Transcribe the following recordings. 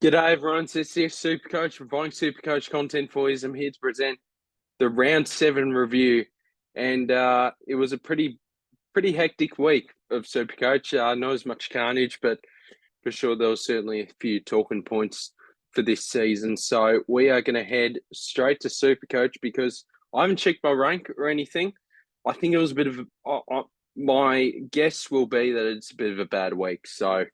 G'day everyone, it's SDS SuperCoach, providing SuperCoach content for you. I'm here to present the round 7 review, and it was a pretty hectic week of SuperCoach. Not as much carnage, but for sure there was certainly a few talking points for this season. So we are going to head straight to SuperCoach because I haven't checked my rank or anything. I think it was a bit of my guess will be that it's a bit of a bad week. So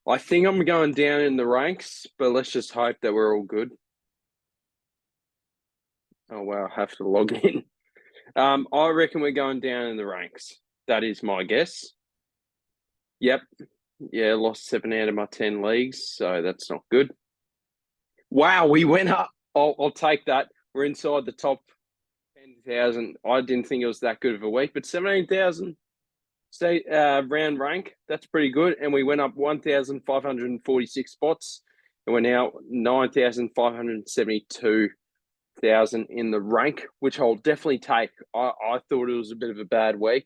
I think I'm going down in the ranks, but let's just hope that we're all good. Oh, wow, I have to log in. I reckon we're going down in the ranks. That is my guess. Yep. Yeah, lost 7 out of my 10 leagues, so that's not good. Wow, we went up. I'll take that. We're inside the top 10,000. I didn't think it was that good of a week, but 17,000 round rank, that's pretty good. And we went up 1,546 spots, and we're now 9,572,000 in the rank, which I'll definitely take. I thought it was a bit of a bad week,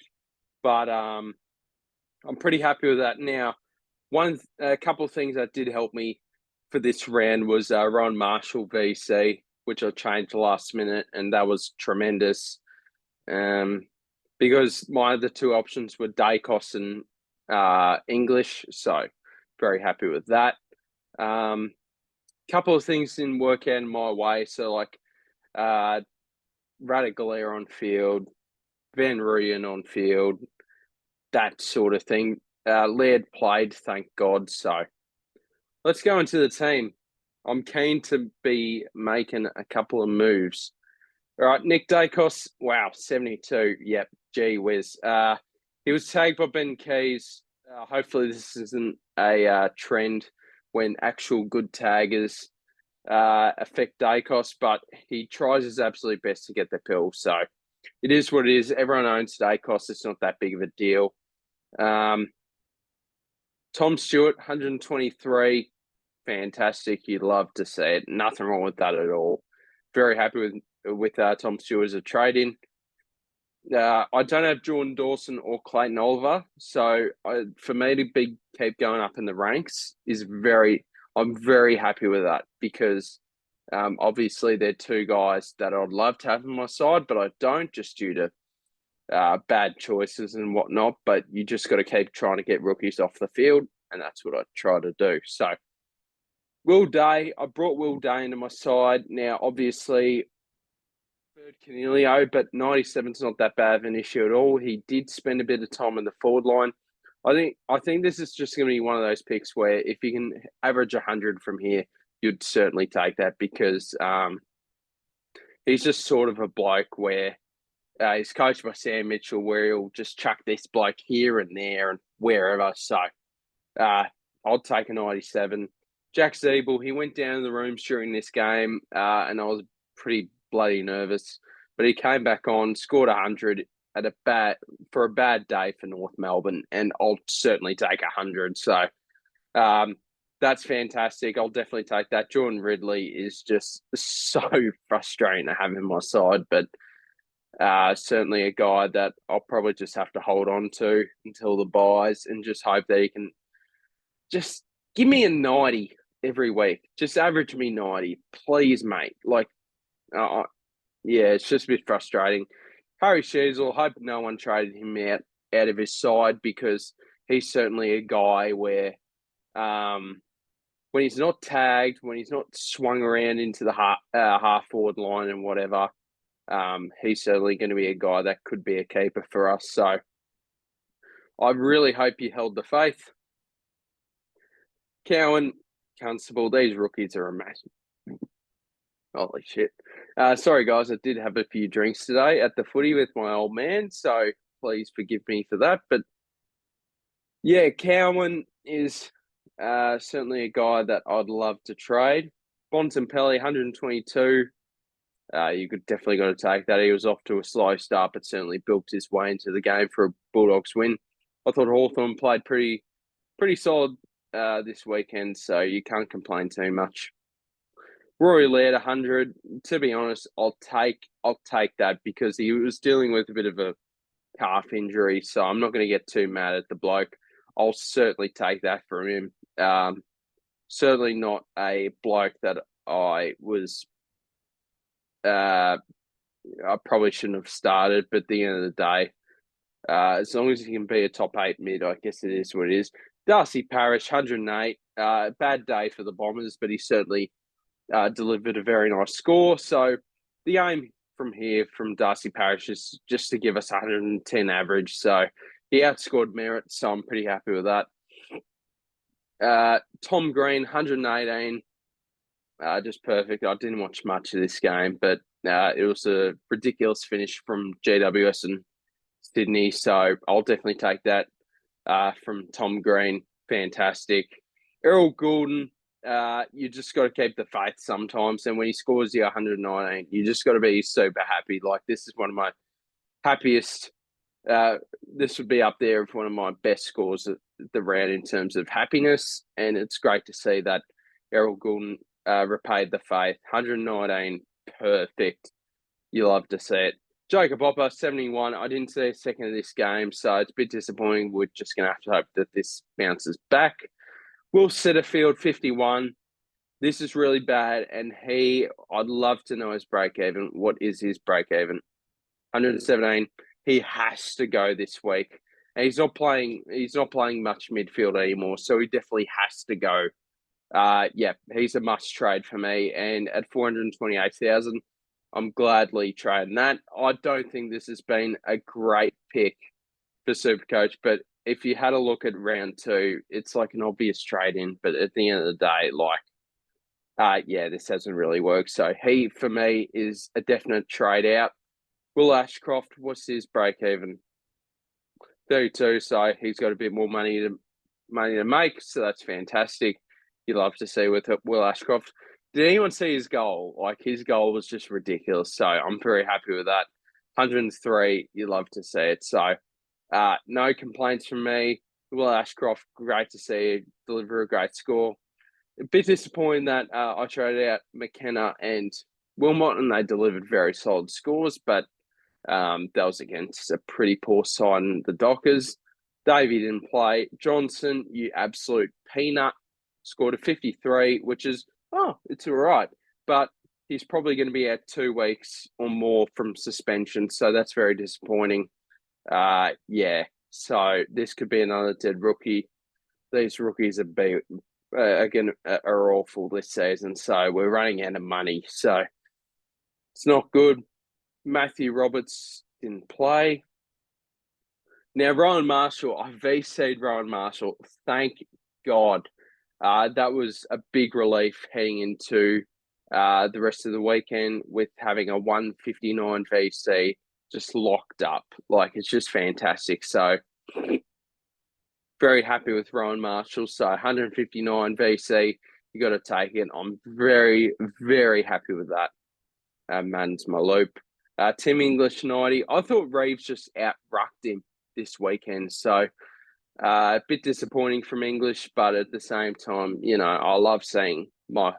but I'm pretty happy with that. Now, a couple of things that did help me for this round was Ron Marshall VC, which I changed last minute, and that was tremendous. Because my other two options were Dacos and English, so very happy with that. Couple of things didn't work out in my way, so like Radaglia on field, Van Rooyen on field, that sort of thing. Laird played, thank God. So let's go into the team. I'm keen to be making a couple of moves. All right, Nick Dacos, wow, 72. Yep, gee whiz. He was tagged by Ben Keys. Hopefully this isn't a trend when actual good taggers affect Dacos, but he tries his absolute best to get the pill. So it is what it is. Everyone owns Dacos. It's not that big of a deal. Tom Stewart, 123. Fantastic. You'd love to see it. Nothing wrong with that at all. Very happy with Tom Stewart as a trade-in. I don't have Jordan Dawson or Clayton Oliver, so for me to keep going up in the ranks I'm very happy with that because obviously they're two guys that I'd love to have on my side, but I don't just due to bad choices and whatnot. But you just got to keep trying to get rookies off the field, and that's what I try to do. So Will Day, I brought Will Day into my side. Now, obviously, third Canelio, but 97 is not that bad of an issue at all. He did spend a bit of time in the forward line. I think this is just going to be one of those picks where if you can average 100 from here, you'd certainly take that because he's just sort of a bloke where he's coached by Sam Mitchell, where he'll just chuck this bloke here and there and wherever. So I'll take a 97. Jack Zeeble, he went down in the rooms during this game, and I was pretty bloody nervous, but he came back on, scored 100 for a bad day for North Melbourne, and I'll certainly take 100. So that's fantastic. I'll definitely take that. Jordan Ridley is just so frustrating to have in my side, but certainly a guy that I'll probably just have to hold on to until the buys and just hope that he can just give me a 90 every week. Just average me 90, please, mate. Like, yeah, it's just a bit frustrating. Harry Sheasel, hope no one traded him out of his side because he's certainly a guy where when he's not tagged, when he's not swung around into the half forward line and whatever, he's certainly going to be a guy that could be a keeper for us. So I really hope you held the faith. Cowan, Constable, these rookies are amazing. Holy shit. Sorry, guys, I did have a few drinks today at the footy with my old man, so please forgive me for that. But yeah, Cowan is certainly a guy that I'd love to trade. Bontempelli, 122. You could definitely got to take that. He was off to a slow start, but certainly built his way into the game for a Bulldogs win. I thought Hawthorn played pretty solid this weekend, so you can't complain too much. Rory Laird, 100. To be honest, I'll take that because he was dealing with a bit of a calf injury, so I'm not going to get too mad at the bloke. I'll certainly take that from him. certainly not a bloke that I was. I probably shouldn't have started, but at the end of the day, as long as he can be a top 8 mid, I guess it is what it is. Darcy Parish, 108. Bad day for the Bombers, but he certainly delivered a very nice score. So the aim from here from Darcy Parish is just to give us 110 average. So he outscored Merritt, so I'm pretty happy with that. Tom Green, 118. Just perfect. I didn't watch much of this game, but it was a ridiculous finish from GWS and Sydney. So I'll definitely take that from Tom Green. Fantastic. Errol Goulden, you just got to keep the faith sometimes. And when he scores you 119, you just got to be super happy. Like, this is one of my happiest. This would be up there with one of my best scores at the round in terms of happiness. And it's great to see that Errol Goulden repaid the faith. 119, perfect. You love to see it. Jacob Opper, 71. I didn't see a second of this game, so it's a bit disappointing. We're just going to have to hope that this bounces back. Will Setterfield, 51. This is really bad, and I'd love to know his break-even. What is his break-even? 117. He has to go this week. And he's not playing much midfield anymore, so he definitely has to go. He's a must-trade for me, and at 428,000, I'm gladly trading that. I don't think this has been a great pick for SuperCoach, but if you had a look at round 2, it's like an obvious trade-in. But at the end of the day, this hasn't really worked. So he, for me, is a definite trade-out. Will Ashcroft, what's his break-even? 32, so he's got a bit more money to make, so that's fantastic. You love to see with Will Ashcroft. Did anyone see his goal? Like, his goal was just ridiculous. So I'm very happy with that. 103, you love to see it. So no complaints from me. Will Ashcroft, great to see deliver a great score. A bit disappointing that I traded out McKenna and Wilmot, and they delivered very solid scores, but that was against a pretty poor side in the Dockers. Davey didn't play. Johnson, you absolute peanut, scored a 53, which is, it's all right. But he's probably going to be out 2 weeks or more from suspension, so that's very disappointing. So this could be another dead rookie. These rookies are awful this season, so we're running out of money. So it's not good. Matthew Roberts didn't play. Now, Rowan Marshall, I VC'd Rowan Marshall. Thank God. That was a big relief heading into the rest of the weekend with having a 159 VC just locked up. Like, it's just fantastic. So, very happy with Rowan Marshall. So, 159 VC, you got to take it. I'm very, very happy with that. Man's my loop. Tim English, 90. I thought Reeves just out-rucked him this weekend. So, a bit disappointing from English, but at the same time, I love seeing my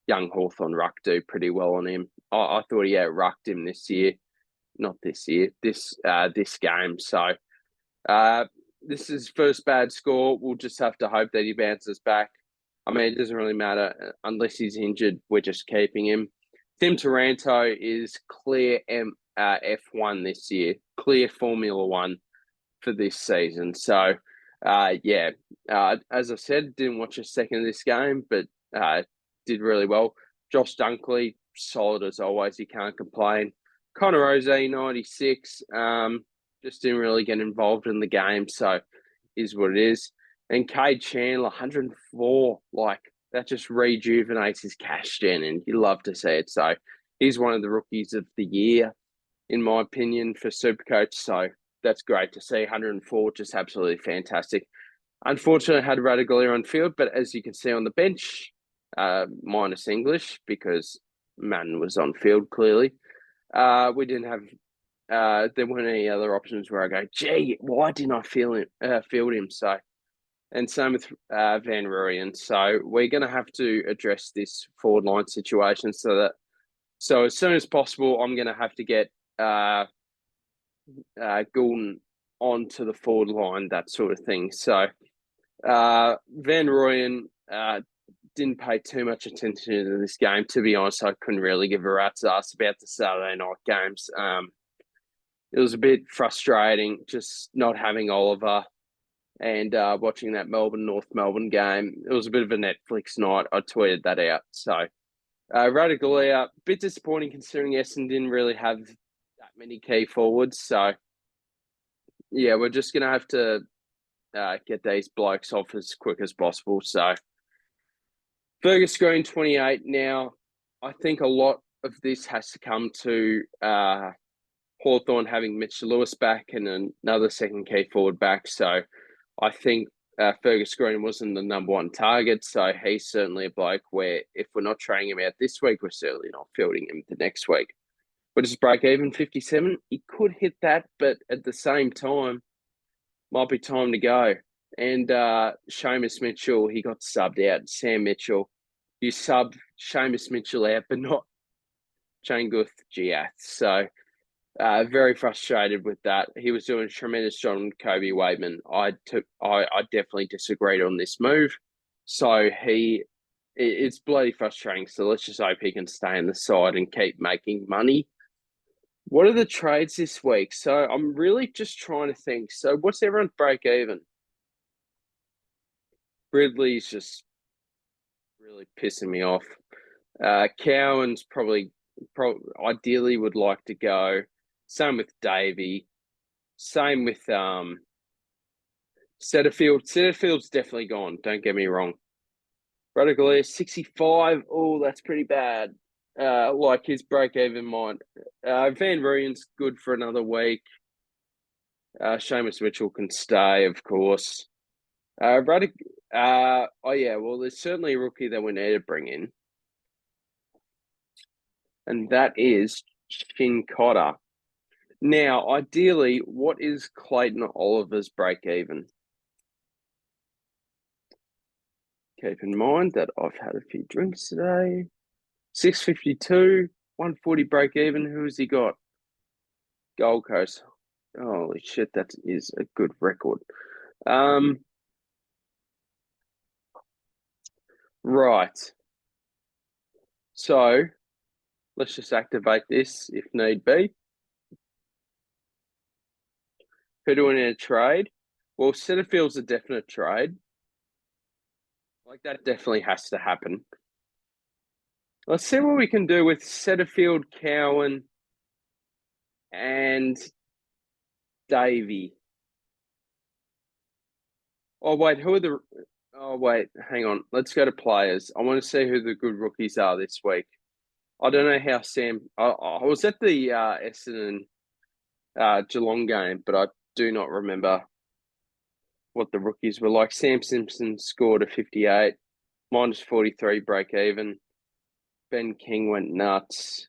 young Hawthorn ruck do pretty well on him. I thought he out-rucked him this year. Not this year, this game. So, this is first bad score. We'll just have to hope that he bounces back. I mean, it doesn't really matter unless he's injured. We're just keeping him. Tim Taranto is clear F1 this year, clear Formula 1 for this season. So, as I said, didn't watch a second of this game, but did really well. Josh Dunkley, solid as always. You can't complain. Connor Rozee, 96. Just didn't really get involved in the game, so is what it is. And Cade Chandler, 104. Like, that just rejuvenates his cash gen, and you love to see it. So he's one of the rookies of the year, in my opinion, for SuperCoach. So that's great to see. 104, just absolutely fantastic. Unfortunately, I had Radaglia on field, but as you can see on the bench, minus English, because Mann was on field, clearly. We didn't have, there weren't any other options where I go, gee, why didn't I field him? So, and same with Van Rooyen. So we're going to have to address this forward line situation so as soon as possible, I'm going to have to get Goulden onto the forward line, that sort of thing. So Van Rooyen didn't pay too much attention to this game. To be honest, I couldn't really give a rat's ass about the Saturday night games. It was a bit frustrating just not having Oliver and watching that North Melbourne game. It was a bit of a Netflix night. I tweeted that out. So, Radigalia, a bit disappointing considering Essendon didn't really have that many key forwards. So, yeah, we're just going to have to get these blokes off as quick as possible. So, Fergus Green, 28 now. I think a lot of this has to come to Hawthorn having Mitch Lewis back and another second key forward back. So I think Fergus Green wasn't the number one target. So he's certainly a bloke where if we're not trying him out this week, we're certainly not fielding him the next week. But his break even 57, he could hit that, but at the same time, might be time to go. And Seamus Mitchell, he got subbed out. Sam Mitchell, you sub Seamus Mitchell out, but not Changuth Giath. So very frustrated with that. He was doing a tremendous job on Kobe Waitman. I definitely disagreed on this move. So it's bloody frustrating. So let's just hope he can stay on the side and keep making money. What are the trades this week? So I'm really just trying to think. So what's everyone's break even? Ridley's just really pissing me off. Cowan's probably ideally would like to go. Same with Davey. Same with Setterfield. Setterfield's definitely gone. Don't get me wrong. Radigalia, 65. Oh, that's pretty bad. Like his break-even might. Van Rooyen's good for another week. Seamus Mitchell can stay, of course. Oh yeah, well, there's certainly a rookie that we need to bring in. And that is Chin Cotter. Now, ideally, what is Clayton Oliver's break-even? Keep in mind that I've had a few drinks today. 652, 140 break-even. Who has he got? Gold Coast. Holy shit, that is a good record. Right. So, let's just activate this if need be. Who do we need to trade? Well, Setterfield's a definite trade. Like, that definitely has to happen. Let's see what we can do with Setterfield, Cowan, and Davey. Oh, wait, hang on. Let's go to players. I want to see who the good rookies are this week. I don't know how I was at the Essendon Geelong game, but I do not remember what the rookies were like. Sam Simpson scored a 58, minus 43 break even. Ben King went nuts.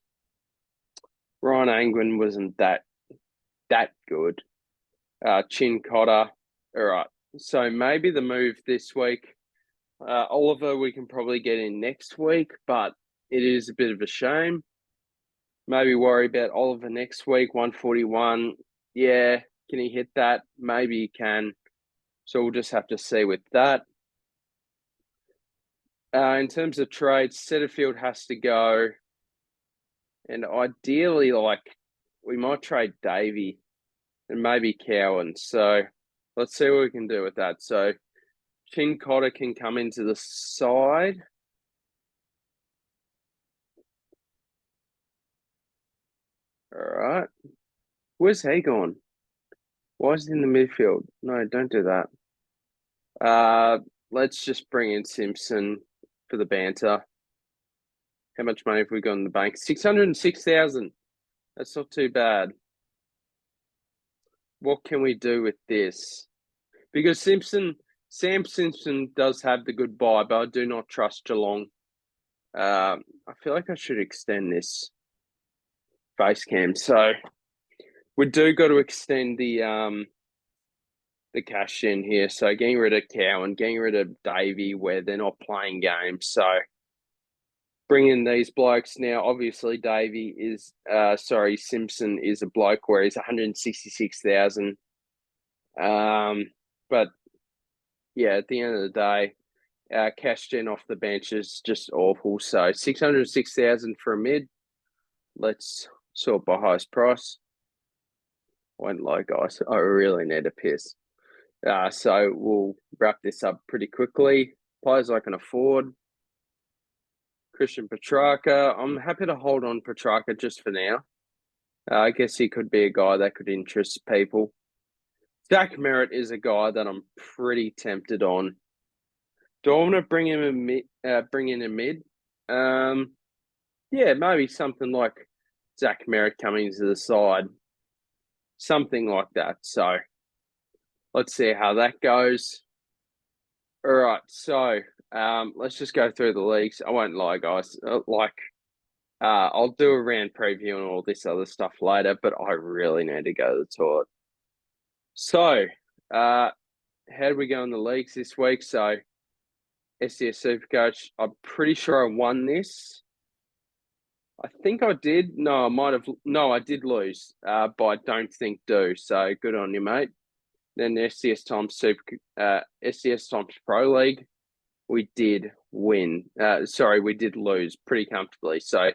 Ryan Angwin wasn't that good. Chin Cotter. All right. So maybe the move this week. Oliver, we can probably get in next week, but it is a bit of a shame. Maybe worry about Oliver next week, 141. Yeah, can he hit that? Maybe he can. So we'll just have to see with that. In terms of trades, Setterfield has to go. And ideally, we might trade Davey and maybe Cowan. So let's see what we can do with that. So Chin Cotter can come into the side. All right. Where's he gone? Why is he in the midfield? No, don't do that. Let's just bring in Simpson for the banter. How much money have we got in the bank? 606,000. That's not too bad. What can we do with this? Because Sam Simpson does have the good buy, but I do not trust Geelong. I feel like I should extend this base cam. So we do got to extend the cash in here. So getting rid of Cowan, getting rid of Davey where they're not playing games. So bring in these blokes now. Obviously, Simpson is a bloke where he's 166,000. But yeah, at the end of the day, cashed in off the bench is just awful. So 606,000 for a mid. Let's sort by highest price. Won't lie, guys. I really need a piss. So we'll wrap this up pretty quickly. Players I can afford. Christian Petrarca. I'm happy to hold on Petrarca just for now. I guess he could be a guy that could interest people. Zach Merritt is a guy that I'm pretty tempted on. Do I want to bring him bring in a mid? Yeah, maybe something like Zach Merritt coming to the side, something like that. So let's see how that goes. All right, so let's just go through the leagues. I won't lie, guys. I'll do a round preview and all this other stuff later, but I really need to go to the toilet. So, how do we go in the leagues this week? So, SDS SuperCoach, I'm pretty sure I won this. I think I did. No, I might have. No, I did lose, but I don't think do. So, good on you, mate. Then SDS Times Pro League, we did win. We did lose pretty comfortably. So,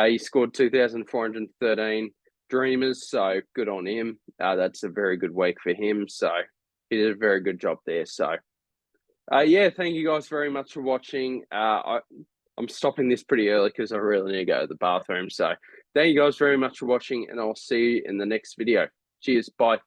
he scored 2,413 Dreamers, so good on him. That's a very good week for him. So he did a very good job there. So, yeah, thank you guys very much for watching. I'm stopping this pretty early because I really need to go to the bathroom. So thank you guys very much for watching, and I'll see you in the next video. Cheers. Bye.